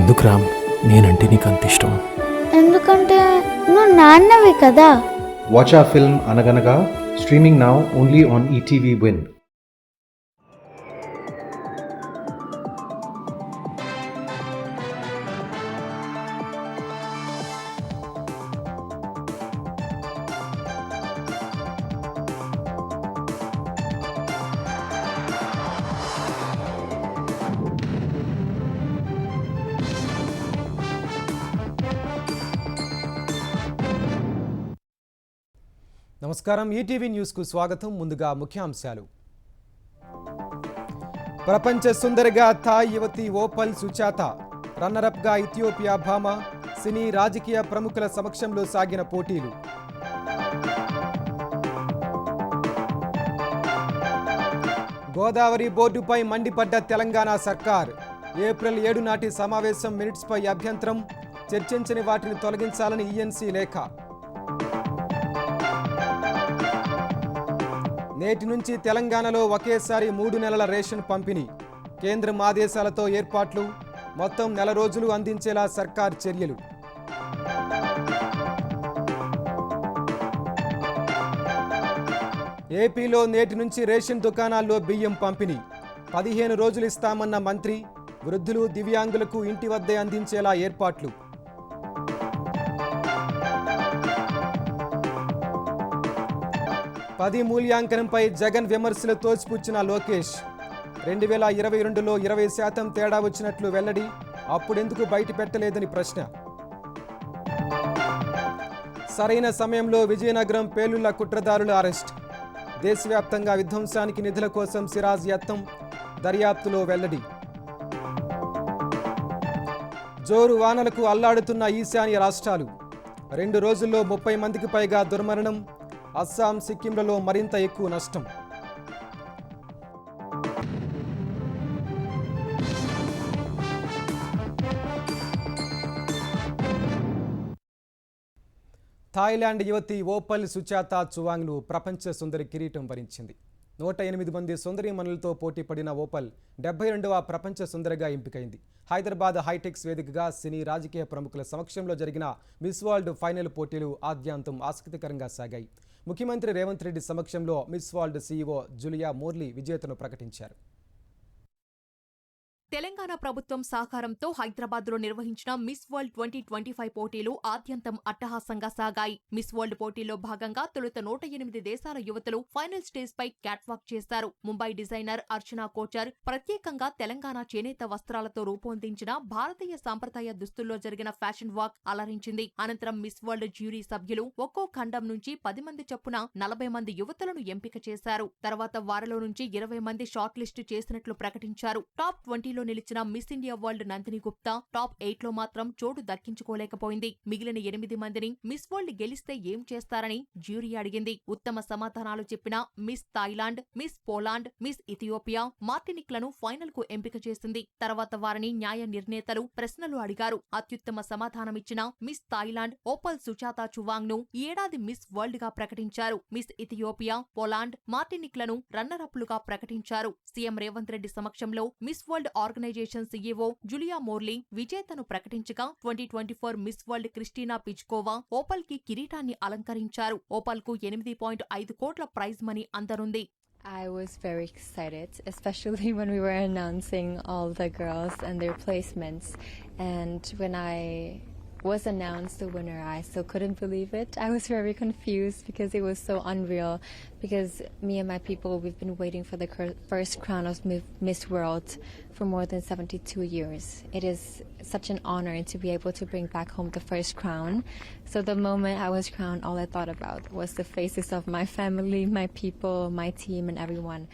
ఎందుకు రామ్ నేనంటే నీకు అంత ఇష్టం? ఎందుకంటే నువ్వు నాన్నవి కదా. Watch our film Anaganaga, streaming now only on ETV Win. నమస్కారం, ఈటీవీ న్యూస్కు స్వాగతం. ముందుగా ముఖ్యాంశాలు. ప్రపంచ సుందరిగా థాయ్ యువతి ఓపల్ సుచాత, రన్నరప్గా ఇథియోపియా భామ, సినీ రాజకీయ ప్రముఖుల సమక్షంలో సాగిన పోటీలు. గోదావరి బోర్డుపై మండిపడ్డ తెలంగాణ సర్కార్. ఏప్రిల్ 7 నాటి సమావేశం మినిట్స్పై అభ్యంతరం, చర్చించని వాటిని తొలగించాలని ఈఎన్సీ లేఖ. నేటి నుంచి తెలంగాణలో ఒకేసారి 3 నెలల రేషన్ పంపిణీ. కేంద్రం ఆదేశాలతో ఏర్పాట్లు, మొత్తం నెల రోజులు అందించేలా సర్కార్ చర్యలు. ఏపీలో నేటి నుంచి రేషన్ దుకాణాల్లో బియ్యం పంపిణీ. 15 రోజులు ఇస్తామన్న మంత్రి. వృద్ధులు, దివ్యాంగులకు ఇంటి వద్దే అందించేలా ఏర్పాట్లు. పది మూల్యాంకనంపై జగన్ విమర్శలు తోసిపుచ్చిన లోకేష్. 2022లో 20% తేడా వచ్చినట్లు వెల్లడి. అప్పుడెందుకు బయట పెట్టలేదని ప్రశ్న. సరైన సమయంలో విజయనగరం పేలుళ్ల కుట్రదారుల అరెస్ట్. దేశవ్యాప్తంగా విధ్వంసానికి నిధుల కోసం సిరాజ్ యత్నం. దర్యాప్తులో వెల్లడి. జోరు వానలకు అల్లాడుతున్న ఈశాన్య రాష్ట్రాలు. 2 రోజుల్లో 30 మందికి పైగా దుర్మరణం. అస్సాం, సిక్కింలలో మరింత ఎక్కువ నష్టం. థాయిలాండ్ యువతి ఓపల్ సుచాత చువాంగ్ను ప్రపంచ సుందరి కిరీటం వరించింది. 108 మంది సుందరీమణులతో పోటీ పడిన ఓపల్ 72వ ప్రపంచ సుందరిగా ఎంపికైంది. హైదరాబాద్ హైటెక్స్ వేదికగా సినీ రాజకీయ ప్రముఖుల సమక్షంలో జరిగిన మిస్ వరల్డ్ ఫైనల్ పోటీలు ఆద్యాంతం ఆసక్తికరంగా సాగాయి. ముఖ్యమంత్రి రేవంత్ రెడ్డి సమక్షంలో Miss world CEO Julia Morley విజేతను ప్రకటించారు. తెలంగాణ ప్రభుత్వం సహకారంతో హైదరాబాద్లో నిర్వహించిన మిస్ వరల్డ్ 2025 పోటీలు ఆద్యంతం అట్టహాసంగా సాగాయి. మిస్ వరల్డ్ పోటీల్లో భాగంగా తొలుత 108 దేశాల యువతులు ఫైనల్ స్టేజ్ పై క్యాట్వాక్ చేశారు. ముంబై డిజైనర్ అర్చనా కోచర్ ప్రత్యేకంగా తెలంగాణ చేనేత వస్త్రాలతో రూపొందించిన భారతీయ సాంప్రదాయ దుస్తుల్లో జరిగిన ఫ్యాషన్ వాక్ అలరించింది. అనంతరం మిస్ వరల్డ్ జ్యూరీ సభ్యులు ఒక్కో ఖండం నుంచి 10 మంది చొప్పున 40 మంది యువతులను ఎంపిక చేశారు. తర్వాత వారిలో నుంచి 20 మంది షార్ట్ లిస్టు చేసినట్లు ప్రకటించారు. టాప్ 20లో నిలిచిన Miss India World Nandini Gupta top 8లో మాత్రం చోటు దక్కించుకోలేకపోయింది. మిగిలిన 8 మందిని మిస్ వరల్డ్ గెలిస్తే ఏం చేస్తారని జ్యూరీ అడిగింది. ఉత్తమ సమాధానాలు చెప్పిన Miss Thailand, Miss Poland, Miss Ethiopia, మార్టినిక్లను ఫైనల్ కు ఎంపిక చేసింది. తర్వాత వారిని న్యాయ నిర్ణేతలు ప్రశ్నలు అడిగారు. అత్యుత్తమ సమాధానమిచ్చిన Miss Thailand Opal Suchata Chuang ను ఈ ఏడాది మిస్ వరల్డ్ గా ప్రకటించారు. మిస్ ఇథియోపియా, పోలాండ్, మార్టినిక్లను రన్నరప్లుగా ప్రకటించారు. సీఎం రేవంత్ రెడ్డి సమక్షంలో Miss World organisation CEO Julia Morley విజేతను ప్రకటించగా 2024 Miss World Krystyna Pyszkova Opal కి కిరీటాన్ని అలంకరించారు. ఓపల్ కు 8.5 కోట్ల ప్రైజ్ మనీ అందనుంది. I was very excited, especially when we were announcing all the girls and their placements. And when I was announced the winner, I still couldn't believe it. I was very confused because it was so unreal, because me and my people, we've been waiting for the first crown of Miss World for more than 72 years. It is such an honor to be able to bring back home the first crown. So the moment I was crowned, all I thought about was the faces of my family, my people, my team and everyone.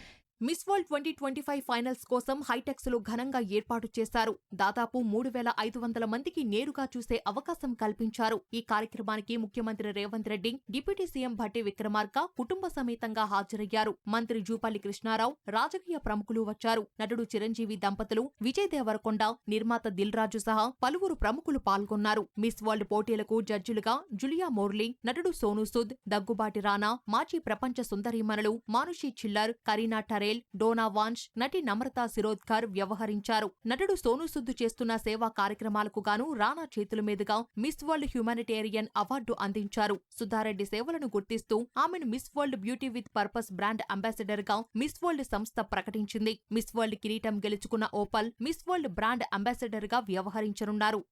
Miss world 2025 finals కోసం హైటెక్స్ లో ఘనంగా ఏర్పాటు చేశారు. దాదాపు 3500 మందికి నేరుగా చూసే అవకాశం కల్పించారు. ఈ కార్యక్రమానికి ముఖ్యమంత్రి రేవంత్ రెడ్డి, డిప్యూటీ సీఎం భట్టి విక్రమార్క కుటుంబ సమేతంగా హాజరయ్యారు. మంత్రి జూపల్లి కృష్ణారావు, రాజకీయ ప్రముఖులు వచ్చారు. నటుడు చిరంజీవి దంపతులు, విజయ్ దేవరకొండ, నిర్మాత దిల్ రాజు సహా పలువురు ప్రముఖులు పాల్గొన్నారు. మిస్ వరల్డ్ పోటీలకు జడ్జిలుగా జులియా మోర్లీ, నటుడు సోనూ సూద్, దగ్గుబాటి రానా, మాజీ ప్రపంచ సుందరీమణులు మానుషి చిల్లర్, కరీనా టరే, పరేల్, డోనా వాన్ష్, నటి నమ్రతా శిరోద్కర్ వ్యవహరించారు. నటుడు సోనూ సూద్ చేస్తున్న సేవా కార్యక్రమాలకు గాను రానా చేతుల మీదుగా మిస్ వరల్డ్ హ్యుమానిటేరియన్ అవార్డు అందించారు. సుధారెడ్డి సేవలను గుర్తిస్తూ ఆమెను miss world beauty with purpose brand ambassador గా మిస్ వరల్డ్ సంస్థ ప్రకటించింది. మిస్ వరల్డ్ కిరీటం గెలుచుకున్న Opal miss world brand ambassador గా వ్యవహరించనున్నారు.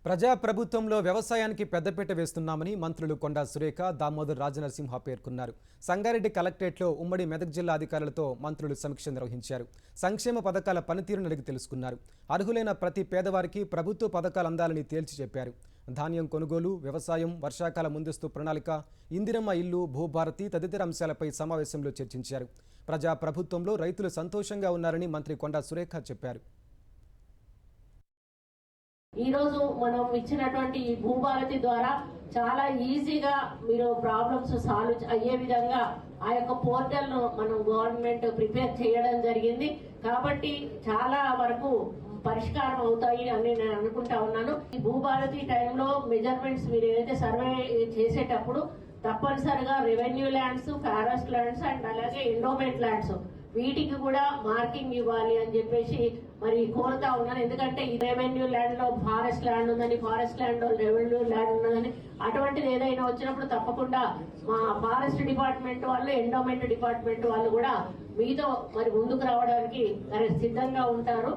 ప్రజాప్రభుత్వంలో వ్యవసాయానికి పెద్దపీట వేస్తున్నామని మంత్రులు కొండా సురేఖ, దామోదర్ రాజనరసింహ పేర్కొన్నారు. సంగారెడ్డి కలెక్టరేట్లో ఉమ్మడి మెదక్ జిల్లా అధికారులతో మంత్రులు సమీక్ష నిర్వహించారు. సంక్షేమ పథకాల పనితీరును అడిగి తెలుసుకున్నారు. అర్హులైన ప్రతి పేదవారికి ప్రభుత్వ పథకాలు అందాలని తేల్చి చెప్పారు. ధాన్యం కొనుగోలు, వ్యవసాయం, వర్షాకాల ముందస్తు ప్రణాళిక, ఇందిరమ్మ ఇల్లు, భూభారతి తదితర అంశాలపై సమావేశంలో చర్చించారు. ప్రజాప్రభుత్వంలో రైతులు సంతోషంగా ఉన్నారని మంత్రి కొండా సురేఖ చెప్పారు. ఈరోజు మనం ఇచ్చినటువంటి ఈ భూభారతి ద్వారా చాలా ఈజీగా మీరు ప్రాబ్లమ్స్ సాల్వ్ అయ్యే విధంగా ఆ యొక్క పోర్టల్ ను మనం గవర్నమెంట్ ప్రిపేర్ చేయడం జరిగింది. కాబట్టి చాలా వరకు పరిష్కారం అవుతాయి అని నేను అనుకుంటా ఉన్నాను. ఈ భూభారతి టైంలో మెజర్మెంట్స్ మీరు ఏదైతే సర్వే చేసేటప్పుడు తప్పనిసరిగా revenue lands, forest lands and అలాగే ఎండోమెంట్ ల్యాండ్స్ వీటికి కూడా మార్కింగ్ ఇవ్వాలి అని చెప్పేసి మరి కోరుతా ఉన్నాను. ఎందుకంటే ఈ రెవెన్యూ ల్యాండ్ లో ఫారెస్ట్ ల్యాండ్ ఉందని, ఫారెస్ట్ ల్యాండ్ లో రెవెన్యూ ల్యాండ్ ఉన్నదని అటువంటిది ఏదైనా వచ్చినప్పుడు తప్పకుండా మా ఫారెస్ట్ డిపార్ట్మెంట్ వాళ్ళు, ఎండోమెంట్ డిపార్ట్మెంట్ వాళ్ళు కూడా మీతో మరి ముందుకు రావడానికి మరి సిద్ధంగా ఉంటారు.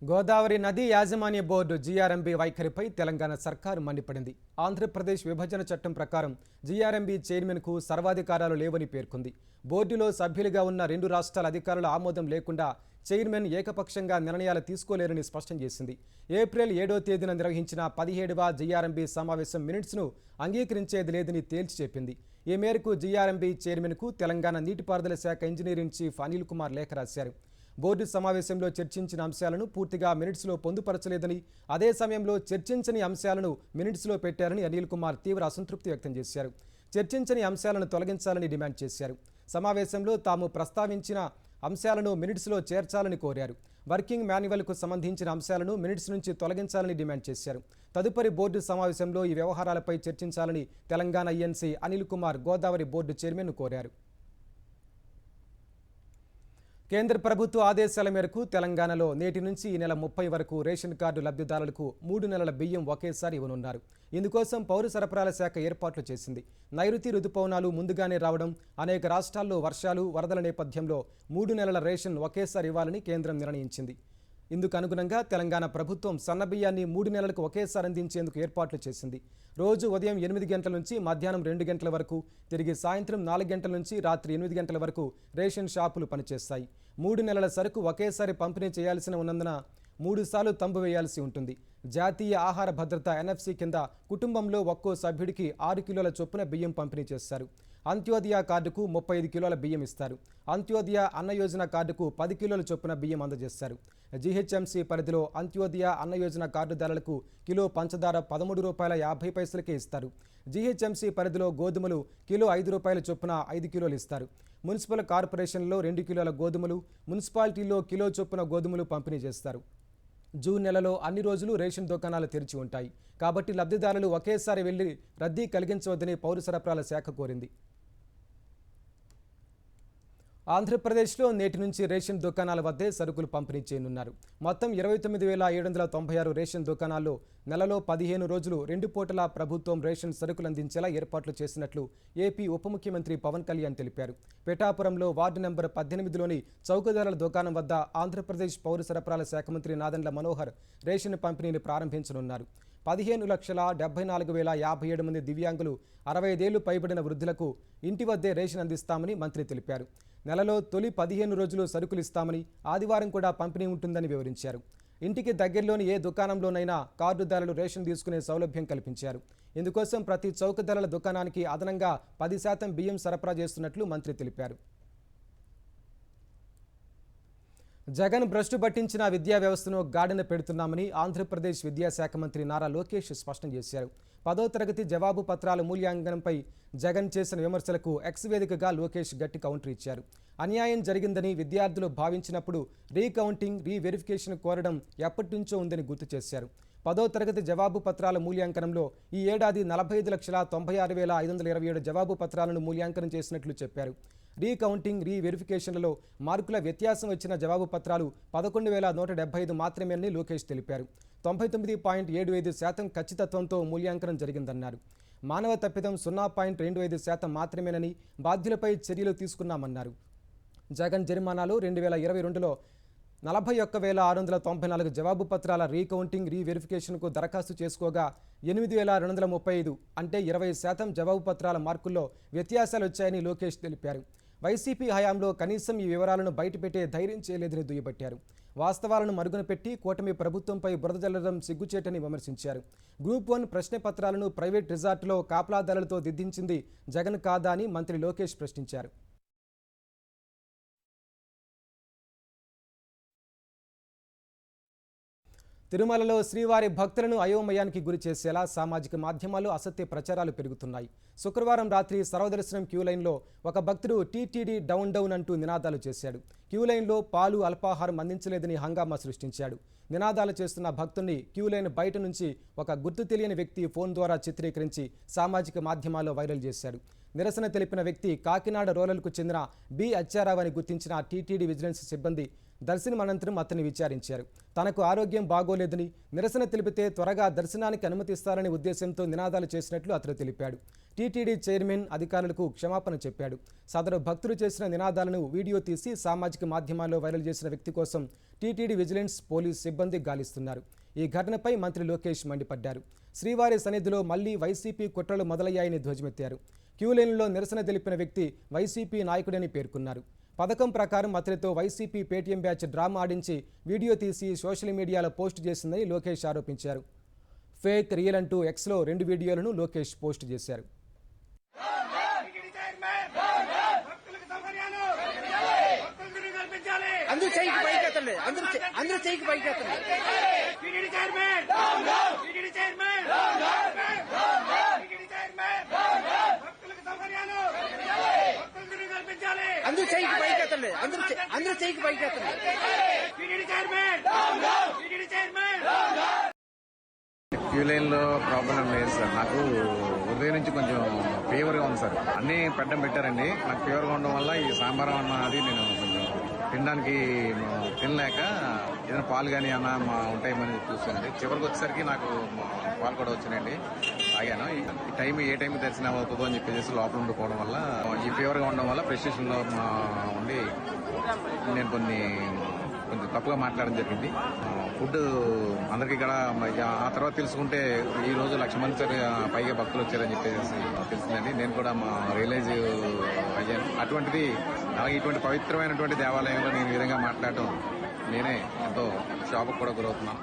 గోదావరి నదీ యాజమాన్య బోర్డు జీఆర్ఎంబీ వైఖరిపై తెలంగాణ సర్కారు మండిపడింది. ఆంధ్రప్రదేశ్ విభజన చట్టం ప్రకారం జీఆర్ఎంబీ చైర్మన్కు సర్వాధికారాలు లేవని పేర్కొంది. బోర్డులో సభ్యులుగా ఉన్న 2 రాష్ట్రాల అధికారుల ఆమోదం లేకుండా చైర్మన్ ఏకపక్షంగా నిర్ణయాలు తీసుకోలేరని స్పష్టం చేసింది. ఏప్రిల్ 7వ తేదీన నిర్వహించిన 17వ జీఆర్ఎంబీ సమావేశం మినిట్స్ను అంగీకరించేది లేదని తేల్చి చెప్పింది. ఈ మేరకు జీఆర్ఎంబీ చైర్మన్కు తెలంగాణ నీటిపారుదల శాఖ ఇంజనీరింగ్ చీఫ్ అనిల్ కుమార్ లేఖ రాశారు. బోర్డు సమావేశంలో చర్చించిన అంశాలను పూర్తిగా మినిట్స్లో పొందుపరచలేదని, అదే సమయంలో చర్చించని అంశాలను మినిట్స్లో పెట్టారని అనిల్ కుమార్ తీవ్ర అసంతృప్తి వ్యక్తం చేశారు. చర్చించని అంశాలను తొలగించాలని డిమాండ్ చేశారు. సమావేశంలో తాము ప్రస్తావించిన అంశాలను మినిట్స్లో చేర్చాలని కోరారు. వర్కింగ్ మాన్యువల్కు సంబంధించిన అంశాలను మినిట్స్ నుంచి తొలగించాలని డిమాండ్ చేశారు. తదుపరి బోర్డు సమావేశంలో ఈ వ్యవహారాలపై చర్చించాలని తెలంగాణ ఈఎన్సీ అనిల్ కుమార్ గోదావరి బోర్డు చైర్మన్ను కోరారు. కేంద్ర ప్రభుత్వ ఆదేశాల మేరకు తెలంగాణలో నేటి నుంచి ఈ నెల 30 వరకు రేషన్ కార్డు లబ్ధిదారులకు 3 నెలల బియ్యం ఒకేసారి ఇవ్వనున్నారు. ఇందుకోసం పౌర సరఫరాల శాఖ ఏర్పాట్లు చేసింది. నైరుతి రుతుపవనాలు ముందుగానే రావడం, అనేక రాష్ట్రాల్లో వర్షాలు, వరదల నేపథ్యంలో 3 నెలల రేషన్ ఒకేసారి ఇవ్వాలని కేంద్రం నిర్ణయించింది. ఇందుకు అనుగుణంగా తెలంగాణ ప్రభుత్వం సన్నబియ్యాన్ని 3 నెలలకు ఒకేసారి అందించేందుకు ఏర్పాట్లు చేసింది. రోజు ఉదయం 8 గంటల నుంచి మధ్యాహ్నం 2 గంటల వరకు, తిరిగి సాయంత్రం 4 గంటల నుంచి రాత్రి 8 గంటల వరకు రేషన్ షాపులు పనిచేస్తాయి. 3 నెలల సరుకు ఒకేసారి పంపిణీ చేయాల్సి ఉన్నందున 3 సార్లు తంబు వేయాల్సి ఉంటుంది. జాతీయ ఆహార భద్రత ఎన్ఎఫ్సి కింద కుటుంబంలో ఒక్కో సభ్యుడికి 6 కిలోల చొప్పున బియ్యం పంపిణీ చేస్తారు. అంత్యోదయ కార్డుకు 35 కిలోల బియ్యం ఇస్తారు. అంత్యోదయ అన్న యోజన కార్డుకు 10 కిలోల చొప్పున బియ్యం అందజేస్తారు. జీహెచ్ఎంసీ పరిధిలో అంత్యోదయ అన్న యోజన కార్డుదారులకు కిలో పంచదార ₹13.50కే ఇస్తారు. జీహెచ్ఎంసీ పరిధిలో గోధుమలు కిలో ₹5 చొప్పున 5 కిలోలు ఇస్తారు. మున్సిపల్ కార్పొరేషన్లో 2 కిలోల గోధుమలు, మున్సిపాలిటీలో కిలో చొప్పున గోధుమలు పంపిణీ చేస్తారు. జూన్ నెలలో అన్ని రోజులు రేషన్ దుకాణాలు తెరిచి ఉంటాయి. కాబట్టి లబ్ధిదారులు ఒకేసారి వెళ్లి రద్దీ కలిగించవద్దని పౌర సరఫరాల శాఖ కోరింది. ఆంధ్రప్రదేశ్లో నేటి నుంచి రేషన్ దుకాణాల వద్దే సరుకులు పంపిణీ చేయనున్నారు. మొత్తం 29,796 రేషన్ దుకాణాల్లో నెలలో 15 రోజులు 2 పూటల ప్రభుత్వం రేషన్ సరుకులు అందించేలా ఏర్పాట్లు చేసినట్లు ఏపీ ఉప ముఖ్యమంత్రి పవన్ కళ్యాణ్ తెలిపారు. పిఠాపురంలో వార్డు నెంబర్ 18లోని చౌకధరల దుకాణం వద్ద ఆంధ్రప్రదేశ్ పౌర సరఫరాల శాఖ మంత్రి నాదెండ్ల మనోహర్ రేషన్ పంపిణీని ప్రారంభించనున్నారు. 15,74,057 మంది దివ్యాంగులు, 65 ఏళ్లు పైబడిన వృద్ధులకు ఇంటి వద్దే రేషన్ అందిస్తామని మంత్రి తెలిపారు. నెలలో తొలి 15 రోజులు సరుకులు ఇస్తామని, ఆదివారం కూడా పంపిణీ ఉంటుందని వివరించారు. ఇంటికి దగ్గరలోని ఏ దుకాణంలోనైనా కార్డుదారులు రేషన్ తీసుకునే సౌలభ్యం కల్పించారు. ఇందుకోసం ప్రతి చౌకధరల దుకాణానికి అదనంగా 10% బియ్యం సరఫరా చేస్తున్నట్లు మంత్రి తెలిపారు. జగన్ భ్రష్టు పట్టించిన విద్యా వ్యవస్థను గాడిన పెడుతున్నామని ఆంధ్రప్రదేశ్ విద్యాశాఖ మంత్రి నారా లోకేష్ స్పష్టం చేశారు. 10వ తరగతి జవాబు పత్రాల మూల్యాంకనంపై జగన్ చేసిన విమర్శలకు ఎక్స్ వేదికగా లోకేష్ గట్టి కౌంటర్ ఇచ్చారు. అన్యాయం జరిగిందని విద్యార్థులు భావించినప్పుడు రీకౌంటింగ్, రీవెరిఫికేషన్ కోరడం ఎప్పటి నుంచో ఉందని గుర్తు చేశారు. 10వ తరగతి జవాబు పత్రాల మూల్యాంకనంలో ఈ ఏడాది 45,96,527 జవాబు పత్రాలను మూల్యాంకనం చేసినట్లు చెప్పారు. రీకౌంటింగ్, రీవెరిఫికేషన్లలో మార్కుల వ్యత్యాసం వచ్చిన జవాబు పత్రాలు 11,175 మాత్రమేనని లోకేష్ తెలిపారు. 99.75% ఖచ్చితత్వంతో మూల్యాంకనం జరిగిందన్నారు. మానవ తప్పిదం 0.25% మాత్రమేనని, బాధ్యులపై చర్యలు తీసుకున్నామన్నారు. జగన్ జరిమానాలు 2022లో 41,694 జవాబు పత్రాల రీకౌంటింగ్, రీవెరిఫికేషన్కు దరఖాస్తు చేసుకోగా 8,235 అంటే 20% జవాబు పత్రాల మార్కుల్లో వ్యత్యాసాలు వచ్చాయని లోకేష్ తెలిపారు. వైసీపీ హయాంలో కనీసం ఈ వివరాలను బయటపెట్టే ధైర్యం చేయలేదని దుయ్యబట్టారు. వాస్తవాలను మరుగున పెట్టి కూటమి ప్రభుత్వంపై బురద జల్లడం సిగ్గుచేటని విమర్శించారు. గ్రూప్ 1 ప్రశ్న పత్రాలను ప్రైవేట్ రిసార్టులో కాపలాదారులతో దిద్దించింది జగన్ కాదా అని మంత్రి లోకేష్ ప్రశ్నించారు. తిరుమలలో శ్రీవారి భక్తులను అయోమయానికి గురి చేసేలా సామాజిక మాధ్యమాల్లో అసత్య ప్రచారాలు పెరుగుతున్నాయి. శుక్రవారం రాత్రి సర్వదర్శనం క్యూలైన్లో ఒక భక్తుడు టీటీడీ డౌన్ డౌన్ అంటూ నినాదాలు చేశాడు. క్యూలైన్లో పాలు, అల్పాహారం అందించలేదని హంగామా సృష్టించాడు. నినాదాలు చేస్తున్న భక్తుడిని క్యూలైన్ బయట నుంచి ఒక గుర్తు తెలియని వ్యక్తి ఫోన్ ద్వారా చిత్రీకరించి సామాజిక మాధ్యమాల్లో వైరల్ చేశాడు. నిరసన తెలిపిన వ్యక్తి కాకినాడ రూరల్కు చెందిన బి అచ్చారావు అని గుర్తించిన టీటీడీ విజిలెన్స్ సిబ్బంది దర్శనం అనంతరం అతన్ని విచారించారు. తనకు ఆరోగ్యం బాగోలేదని, నిరసన తెలిపితే త్వరగా దర్శనానికి అనుమతిస్తారనే ఉద్దేశంతో నినాదాలు చేసినట్లు అతను తెలిపాడు. టీటీడీ చైర్మన్ అధికారులకు క్షమాపణ చెప్పాడు. సదరు భక్తులు చేసిన నినాదాలను వీడియో తీసి సామాజిక మాధ్యమాల్లో వైరల్ చేసిన వ్యక్తి కోసం టీటీడీ విజిలెన్స్ పోలీస్ సిబ్బంది గాలిస్తున్నారు. ఈ ఘటనపై మంత్రి లోకేష్ మండిపడ్డారు. శ్రీవారి సన్నిధిలో మళ్లీ వైసీపీ కుట్రలు మొదలయ్యాయని ధ్వజమెత్తారు. క్యూలైన్లో నిరసన తెలిపిన వ్యక్తి వైసీపీ నాయకుడని పేర్కొన్నారు. పథకం ప్రకారం అతనితో వైసీపీ పేటీఎం బ్యాచ్ డ్రామా ఆడించి వీడియో తీసి సోషల్ మీడియాలో పోస్ట్ చేసిందని లోకేష్ ఆరోపించారు. ఫేక్, రియల్ అంటూ ఎక్స్లో 2 వీడియోలను లోకేష్ పోస్ట్ చేశారు. క్యూ లైన్లో ప్రాబ్లం లేదు సార్. నాకు ఉదయం నుంచి కొంచెం ఫీవర్గా ఉంది సార్. అన్నీ పెట్టారండి. నాకు ఫీవర్గా ఉండడం వల్ల ఈ సాంబారం అన్నది నేను కొంచెం తినడానికి తినలేక ఏదైనా పాలు కానీ అన్న ఉంటాయేమని చూసానండి. చివరికి వచ్చేసరికి నాకు పాలు కూడా వచ్చినాయండి. తాగాను. ఈ టైం ఏ టైంకి దర్శనం అవుతుందో అని చెప్పేసి లోపల ఉండిపోవడం వల్ల ఈ ఫీవర్గా ఉండడం వల్ల ప్రెస్టేషన్లో ఉండి నేను కొంచెం తప్పుగా మాట్లాడడం జరిగింది. ఫుడ్ అందరికీ ఇక్కడ ఆ తర్వాత తెలుసుకుంటే ఈ రోజు 1,00,000 మంది పైగా భక్తులు వచ్చారని చెప్పేసి తెలిసిందండి. నేను కూడా రియలైజ్ అయ్యాను. అటువంటిది అలాగే ఇటువంటి పవిత్రమైనటువంటి దేవాలయంలో నేను ఈ విధంగా మాట్లాడటం నేనే ఎంతో షాపుకు కూడా గురవుతున్నాను.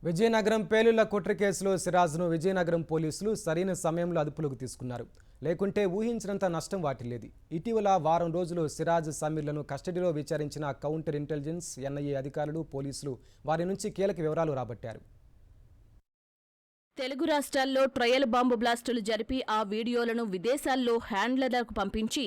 విజయనగరం పేలుళ్ల కుట్ర కేసులో సిరాజ్ను విజయనగరం పోలీసులు సరైన సమయంలో అదుపులోకి తీసుకున్నారు. లేకుంటే ఊహించినంత నష్టం వాటిల్లేది. ఇటీవల వారం రోజులు సిరాజ్, సమీర్లను కస్టడీలో విచారించిన కౌంటర్ ఇంటెలిజెన్స్, ఎన్ఐఏ అధికారులు, పోలీసులు వారి నుంచి కీలక వివరాలు రాబట్టారు. తెలుగు రాష్ట్రాల్లో ట్రయల్ బాంబు బ్లాస్టులు జరిపి ఆ వీడియోలను విదేశాల్లో హ్యాండ్లర్లకు పంపించి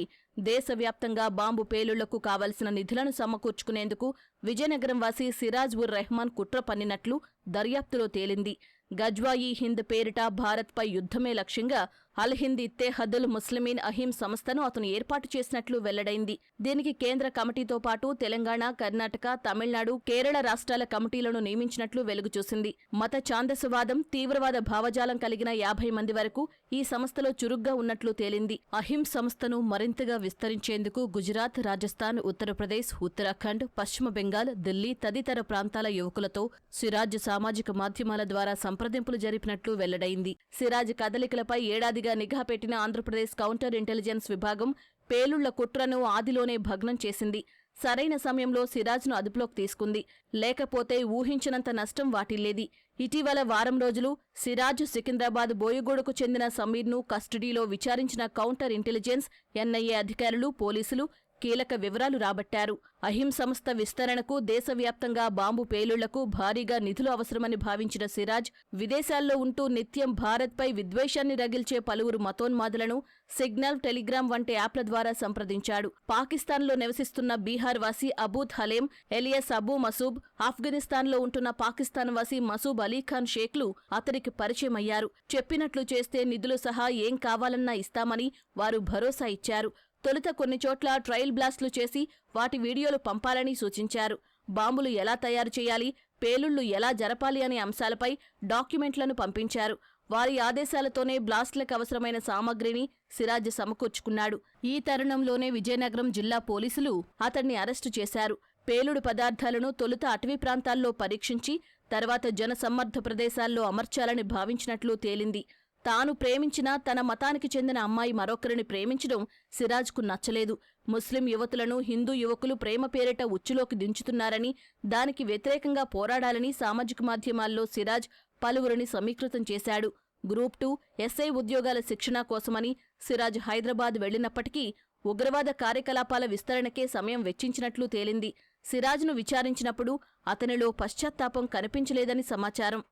దేశవ్యాప్తంగా బాంబు పేలుళ్లకు కావలసిన నిధులను సమకూర్చుకునేందుకు విజయనగరం వాసి సిరాజ్ ఉర్ రెహమాన్ కుట్ర పన్నినట్లు దర్యాప్తులో తేలింది. గజ్వాయి హింద్ పేరిట భారత్పై యుద్ధమే లక్ష్యంగా అల్ హింద్ ఇత్తేహదుల్ ముస్లిమీన్ అహీం సంస్థను అతను ఏర్పాటు చేసినట్లు వెల్లడైంది. దీనికి కేంద్ర కమిటీతో పాటు తెలంగాణ, కర్ణాటక, తమిళనాడు, కేరళ రాష్ట్రాల కమిటీలను నియమించినట్లు వెలుగుచూసింది. మత ఛాందసవాదం, తీవ్రవాద భావజాలం కలిగిన 50 మంది వరకు ఈ సంస్థలో చురుగ్గా ఉన్నట్లు తేలింది. అహీం సంస్థను మరింతగా విస్తరించేందుకు గుజరాత్, రాజస్థాన్, ఉత్తరప్రదేశ్, ఉత్తరాఖండ్, పశ్చిమ బెంగాల్, ఢిల్లీ తదితర ప్రాంతాల యువకులతో సిరాజ్ సామాజిక మాధ్యమాల ద్వారా సంప్రదింపులు జరిపినట్లు వెల్లడైంది. సిరాజ్ కదలికలపై ఏడాదిగా నిఘా పెట్టిన ఆంధ్రప్రదేశ్ కౌంటర్ ఇంటెలిజెన్స్ విభాగం పేలుళ్ల కుట్రను ఆదిలోనే భగ్నం చేసింది. సరైన సమయంలో సిరాజ్ను అదుపులోకి తీసుకుంది. లేకపోతే ఊహించినంత నష్టం వాటిల్లేది. ఇటీవల వారం రోజులు సిరాజ్, సికింద్రాబాద్ బోయగూడకు చెందిన సమీర్ను కస్టడీలో విచారించిన కౌంటర్ ఇంటెలిజెన్స్, ఎన్ఐఏ అధికారులు, పోలీసులు కీలక వివరాలు రాబట్టారు. అహిం సంస్థ విస్తరణకు, దేశవ్యాప్తంగా బాంబు పేలుళ్లకు భారీగా నిధులు అవసరమని భావించిన సిరాజ్ విదేశాల్లో ఉంటూ నిత్యం భారత్పై విద్వేషాన్ని రగిల్చే పలువురు మతోన్మాదులను సిగ్నల్, టెలిగ్రామ్ వంటి యాప్ల ద్వారా సంప్రదించాడు. పాకిస్తాన్లో నివసిస్తున్న బీహార్ వాసి అబూద్ హలేం, ఎలియస్ అబూ మసూబ్, ఆఫ్ఘనిస్తాన్లో ఉంటున్న పాకిస్తాన్ వాసి మసూబ్ అలీఖాన్ షేక్లు అతనికి పరిచయమయ్యారు. చెప్పినట్లు చేస్తే నిధులు సహా ఏం కావాలన్నా ఇస్తామని వారు భరోసా ఇచ్చారు. తొలుత కొన్ని చోట్ల ట్రయల్ బ్లాస్టులు చేసి వాటి వీడియోలు పంపాలని సూచించారు. బాంబులు ఎలా తయారు చేయాలి, పేలుళ్లు ఎలా జరపాలి అనే అంశాలపై డాక్యుమెంట్లను పంపించారు. వారి ఆదేశాలతోనే బ్లాస్ట్లకు అవసరమైన సామగ్రిని సిరాజ్ సమకూర్చుకున్నాడు. ఈ తరుణంలోనే విజయనగరం జిల్లా పోలీసులు అతన్ని అరెస్టు చేశారు. పేలుడు పదార్థాలను తొలుత అటవీ ప్రాంతాల్లో పరీక్షించి తర్వాత జనసమ్మర్ధ ప్రదేశాల్లో అమర్చాలని భావించినట్లు తేలింది. తాను ప్రేమించిన తన మతానికి చెందిన అమ్మాయి మరొకరిని ప్రేమించడం సిరాజ్కు నచ్చలేదు. ముస్లిం యువతులను హిందూ యువకులు ప్రేమ పేరిట ఉచ్చులోకి దించుతున్నారని, దానికి వ్యతిరేకంగా పోరాడాలని సామాజిక మాధ్యమాల్లో సిరాజ్ పలువురిని సమీకృతం చేశాడు. గ్రూప్ 2 ఎస్ఐ ఉద్యోగాల శిక్షణ కోసమని సిరాజ్ హైదరాబాద్ వెళ్లినప్పటికీ ఉగ్రవాద కార్యకలాపాల విస్తరణకే సమయం వెచ్చించినట్లు తేలింది. సిరాజ్ను విచారించినప్పుడు అతనిలో పశ్చాత్తాపం కనిపించలేదని సమాచారం.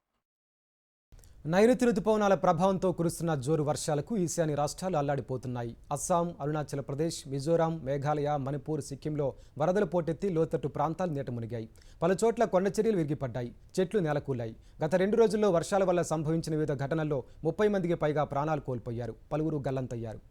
నైరుతి రుతుపవనాల ప్రభావంతో కురుస్తున్న జోరు వర్షాలకు ఈశాన్య రాష్ట్రాలు అల్లాడిపోతున్నాయి. అస్సాం, అరుణాచల్ ప్రదేశ్, మిజోరాం, మేఘాలయ, మణిపూర్, సిక్కింలో వరదలు పోటెత్తి లోతట్టు ప్రాంతాలు నీట మునిగాయి. పలుచోట్ల కొండచర్యలు విరిగిపడ్డాయి, చెట్లు నేలకూలాయి. గత 2 రోజుల్లో వర్షాల వల్ల సంభవించిన వివిధ ఘటనల్లో 30 మందికి పైగా ప్రాణాలు కోల్పోయారు, పలువురు గల్లంతయ్యారు.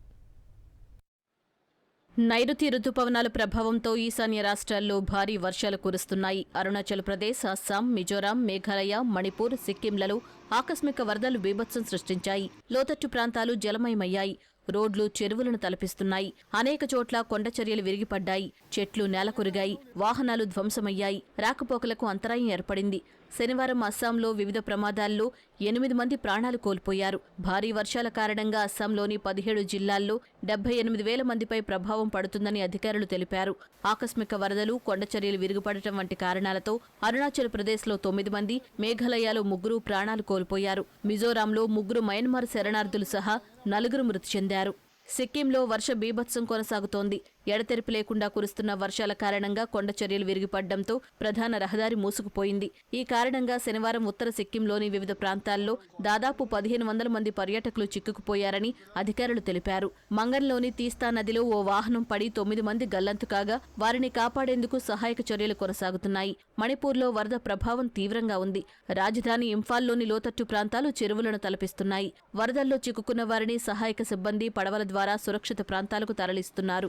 నైరుతి రుతుపవనాల ప్రభావంతో ఈశాన్య రాష్ట్రాల్లో భారీ వర్షాలు కురుస్తున్నాయి. అరుణాచల్ ప్రదేశ్, అస్సాం, మిజోరాం, మేఘాలయ, మణిపూర్, సిక్కింలలో ఆకస్మిక వరదలు బీభత్సం సృష్టించాయి. లోతట్టు ప్రాంతాలు జలమయమయ్యాయి. రోడ్లు, చెరువులను తలపిస్తున్నాయి. అనేక చోట్ల కొండచర్యలు విరిగిపడ్డాయి, చెట్లు నేలకొరిగాయి, వాహనాలు ధ్వంసమయ్యాయి, రాకపోకలకు అంతరాయం ఏర్పడింది. శనివారం అస్సాంలో వివిధ ప్రమాదాల్లో 8 మంది ప్రాణాలు కోల్పోయారు. భారీ వర్షాల కారణంగా అస్సాంలోని 17 జిల్లాల్లో 78,000 మందిపై ప్రభావం పడుతుందని అధికారులు తెలిపారు. ఆకస్మిక వరదలు, కొండచర్యలు విరుగుపడటం వంటి కారణాలతో అరుణాచల్ ప్రదేశ్లో 9 మంది, మేఘాలయలో 3 ప్రాణాలు కోల్పోయారు. మిజోరాంలో 3 మయన్మార్ శరణార్థులు సహా 4 మృతి చెందారు. సిక్కింలో వర్ష బీభత్సం కొనసాగుతోంది. ఎడతెరిపి లేకుండా కురుస్తున్న వర్షాల కారణంగా కొండచర్యలు విరిగిపడ్డంతో ప్రధాన రహదారి మూసుకుపోయింది. ఈ కారణంగా శనివారం ఉత్తర సిక్కింలోని వివిధ ప్రాంతాల్లో దాదాపు 1,500 మంది పర్యాటకులు చిక్కుకుపోయారని అధికారులు తెలిపారు. మంగన్లోని తీస్తా నదిలో ఓ వాహనం పడి 9 మంది గల్లంతు కాగా వారిని కాపాడేందుకు సహాయక చర్యలు కొనసాగుతున్నాయి. మణిపూర్లో వరద ప్రభావం తీవ్రంగా ఉంది. రాజధాని ఇంఫాల్లోని లోతట్టు ప్రాంతాలు చెరువులను తలపిస్తున్నాయి. వరదల్లో చిక్కుకున్న వారిని సహాయక సిబ్బంది పడవల ద్వారా సురక్షిత ప్రాంతాలకు తరలిస్తున్నారు.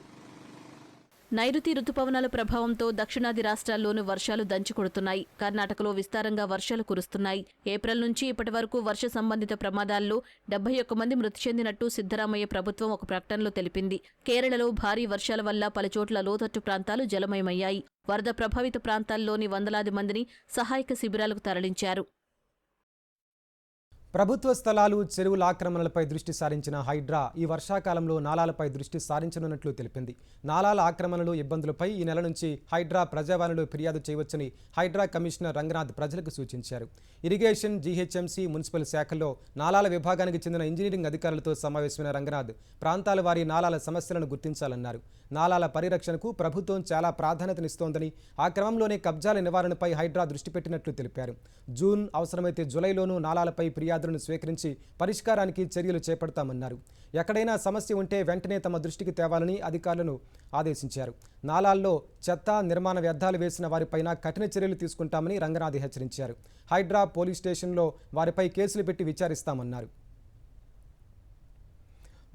నైరుతి రుతుపవనాల ప్రభావంతో దక్షిణాది రాష్ట్రాల్లోనూ వర్షాలు దంచికొడుతున్నాయి. కర్ణాటకలో విస్తారంగా వర్షాలు కురుస్తున్నాయి. ఏప్రిల్ నుంచి ఇప్పటి వరకు వర్ష సంబంధిత ప్రమాదాల్లో 71 మంది మృతి చెందినట్టు సిద్ధరామయ్య ప్రభుత్వం ఒక ప్రకటనలో తెలిపింది. కేరళలో భారీ వర్షాల వల్ల పలుచోట్ల లోతట్టు ప్రాంతాలు జలమయమయ్యాయి. వరద ప్రభావిత ప్రాంతాల్లోని వందలాది మందిని సహాయక శిబిరాలకు తరలించారు. ప్రభుత్వ స్థలాలు, చెరువుల ఆక్రమణలపై దృష్టి సారించిన హైడ్రా ఈ వర్షాకాలంలో నాలాలపై దృష్టి సారించనున్నట్లు తెలిపింది. నాలాల ఆక్రమణలు, ఇబ్బందులపై ఈ నెల నుంచి హైడ్రా ప్రజావాణిలో ఫిర్యాదు చేయవచ్చని హైడ్రా కమిషనర్ రంగనాథ్ ప్రజలకు సూచించారు. ఇరిగేషన్, జీహెచ్ఎంసీ, మున్సిపల్ శాఖల్లో నాలాల విభాగానికి చెందిన ఇంజనీరింగ్ అధికారులతో సమావేశమైన రంగనాథ్ ప్రాంతాల వారీ నాలాల సమస్యలను గుర్తించాలన్నారు. నాలాల పరిరక్షణకు ప్రభుత్వం చాలా ప్రాధాన్యతనిస్తోందని, ఆ క్రమంలోనే కబ్జాల నివారణపై హైడ్రా దృష్టి పెట్టినట్లు తెలిపారు. జూన్, అవసరమైతే జూలైలోనూ నాలాలపై ఫిర్యాదులను స్వీకరించి పరిష్కారానికి చర్యలు చేపడతామన్నారు. ఎక్కడైనా సమస్య ఉంటే వెంటనే తమ దృష్టికి తేవాలని అధికారులను ఆదేశించారు. నాలాల్లో చెత్త, నిర్మాణ వ్యర్థాలు వేసిన వారిపైన కఠిన చర్యలు తీసుకుంటామని రంగనాథ్ హెచ్చరించారు. హైడ్రా పోలీస్ స్టేషన్లో వారిపై కేసులు పెట్టి విచారిస్తామన్నారు.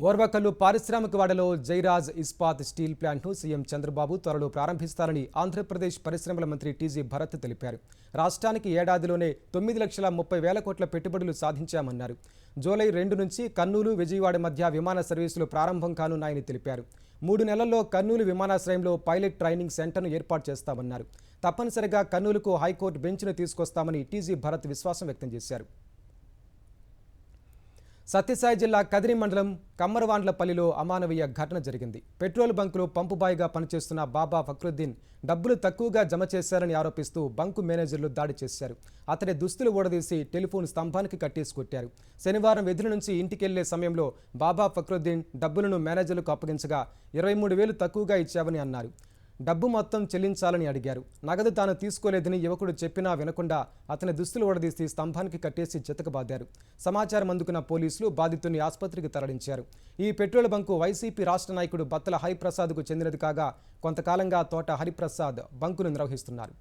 ఓర్వకల్లు పారిశ్రామిక వాడలో జైరాజ్ ఇస్పాత్ స్టీల్ ప్లాంట్ను సీఎం చంద్రబాబు త్వరలో ప్రారంభిస్తారని ఆంధ్రప్రదేశ్ పరిశ్రమల మంత్రి టీజీ భరత్ తెలిపారు. రాష్ట్రానికి ఏడాదిలోనే 9,30,000 కోట్ల పెట్టుబడులు సాధించామన్నారు. జూలై 2 నుంచి కర్నూలు, విజయవాడ మధ్య విమాన సర్వీసులు ప్రారంభం కానున్నాయని తెలిపారు. 3 నెలల్లో కర్నూలు విమానాశ్రయంలో పైలట్ ట్రైనింగ్ సెంటర్ను ఏర్పాటు చేస్తామన్నారు. తప్పనిసరిగా కర్నూలుకు హైకోర్టు బెంచ్ను తీసుకొస్తామని టీజీ భరత్ విశ్వాసం వ్యక్తం చేశారు. సత్యసాయి జిల్లా కదిరి మండలం కమ్మరవాండ్లపల్లిలో అమానవీయ ఘటన జరిగింది. పెట్రోల్ బంకులో పంపు బాయ్గా పనిచేస్తున్న బాబా ఫక్రుద్దీన్ డబ్బులు తక్కువగా జమ చేశారని ఆరోపిస్తూ బంకు మేనేజర్లు దాడి చేశారు. అతడి దుస్తులు ఊడదీసి టెలిఫోన్ స్తంభానికి కట్టేసి కొట్టారు. శనివారం విధుల నుంచి ఇంటికెళ్లే సమయంలో బాబా ఫక్రుద్దీన్ డబ్బులను మేనేజర్లకు అప్పగించగా 23,000 తక్కువగా ఇచ్చావని అన్నారు. డబ్బు మొత్తం చెల్లించాలని అడిగారు. నగదు తాను తీసుకోలేదని యువకుడు చెప్పినా వినకుండా అతని దుస్తులు ఊడదీసి స్తంభానికి కట్టేసి చితకబాదారు. సమాచారం అందుకున్న పోలీసులు బాధితుడిని ఆసుపత్రికి తరలించారు. ఈ పెట్రోల్ బంకు వైసీపీ రాష్ట్ర నాయకుడు బత్తల హరిప్రసాద్కు చెందినది కాగా కొంతకాలంగా తోట హరిప్రసాద్ బంకును నిర్వహిస్తున్నారు.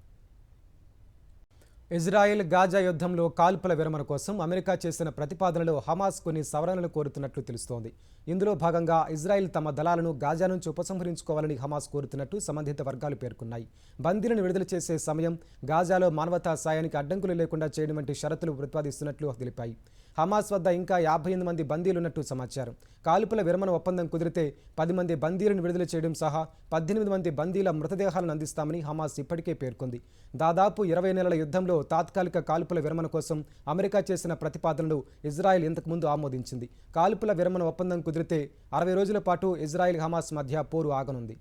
ఇజ్రాయెల్ గాజా యుద్ధంలో కాల్పుల విరమణ కోసం అమెరికా చేసిన ప్రతిపాదనలో హమాస్ కొన్ని సవరణలు కోరుతున్నట్లు తెలుస్తోంది. ఇందులో భాగంగా ఇజ్రాయెల్ తమ దళాలను గాజా నుంచి ఉపసంహరించుకోవాలని హమాస్ కోరుతున్నట్టు సంబంధిత వర్గాలు పేర్కొన్నాయి. బందీలను విడుదల చేసే సమయం, గాజాలో మానవతా సాయానికి అడ్డంకులు లేకుండా చేయడం వంటి షరతులు ప్రతిపాదిస్తున్నట్లు తెలిపాయి. హమాస్ వద్ద ఇంకా 58 మంది బందీలున్నట్టు సమాచారం. కాల్పుల విరమణ ఒప్పందం కుదిరితే 10 మంది బందీలను విడుదల చేయడం సహా 18 మంది బందీల మృతదేహాలను అందిస్తామని హమాస్ ఇప్పటికే పేర్కొంది. దాదాపు 20 నెలల యుద్ధంలో తాత్కాలిక కాల్పుల విరమణ కోసం అమెరికా చేసిన ప్రతిపాదనలు ఇజ్రాయెల్ ఇంతకుముందు ఆమోదించింది. కాల్పుల విరమణ ఒప్పందం కుదిరితే 60 రోజుల పాటు ఇజ్రాయెల్ హమాస్ మధ్య పోరు ఆగనుంది.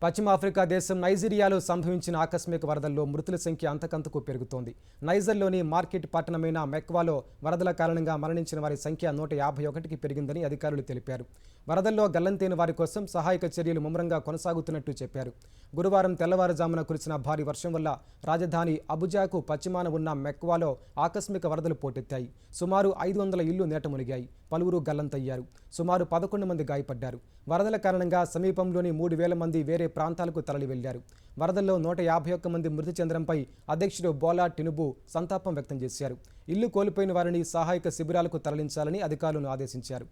పశ్చిమ ఆఫ్రికా దేశం నైజీరియాలో సంభవించిన ఆకస్మిక వరదల్లో మృతుల సంఖ్య అంతకంతకు పెరుగుతోంది. నైజర్లోని మార్కెట్ పట్టణమైన మెక్వాలో వరదల కారణంగా మరణించిన వారి సంఖ్య 151కి పెరిగిందని అధికారులు తెలిపారు. వరదల్లో గల్లంతైన వారి కోసం సహాయక చర్యలు ముమ్మరంగా కొనసాగుతున్నట్టు చెప్పారు. గురువారం తెల్లవారుజామున కురిసిన భారీ వర్షం వల్ల రాజధాని అబుజాకు పశ్చిమాన ఉన్న మెక్వాలో ఆకస్మిక వరదలు పోటెత్తాయి. సుమారు 500 ఇళ్లు నీట మునిగాయి. పలువురు గల్లంతయ్యారు. సుమారు 11 మంది గాయపడ్డారు. వరదల కారణంగా సమీపంలోని 3,000 మంది వేరే ప్రాంతాలకు తరలి వెళ్లారు. వరదల్లో 151 మంది మృతి చెందడంపై అధ్యక్షుడు బోలా టినుబు సంతాపం వ్యక్తం చేశారు. ఇల్లు కోల్పోయిన వారిని సహాయక శిబిరాలకు తరలించాలని అధికారులను ఆదేశించారు.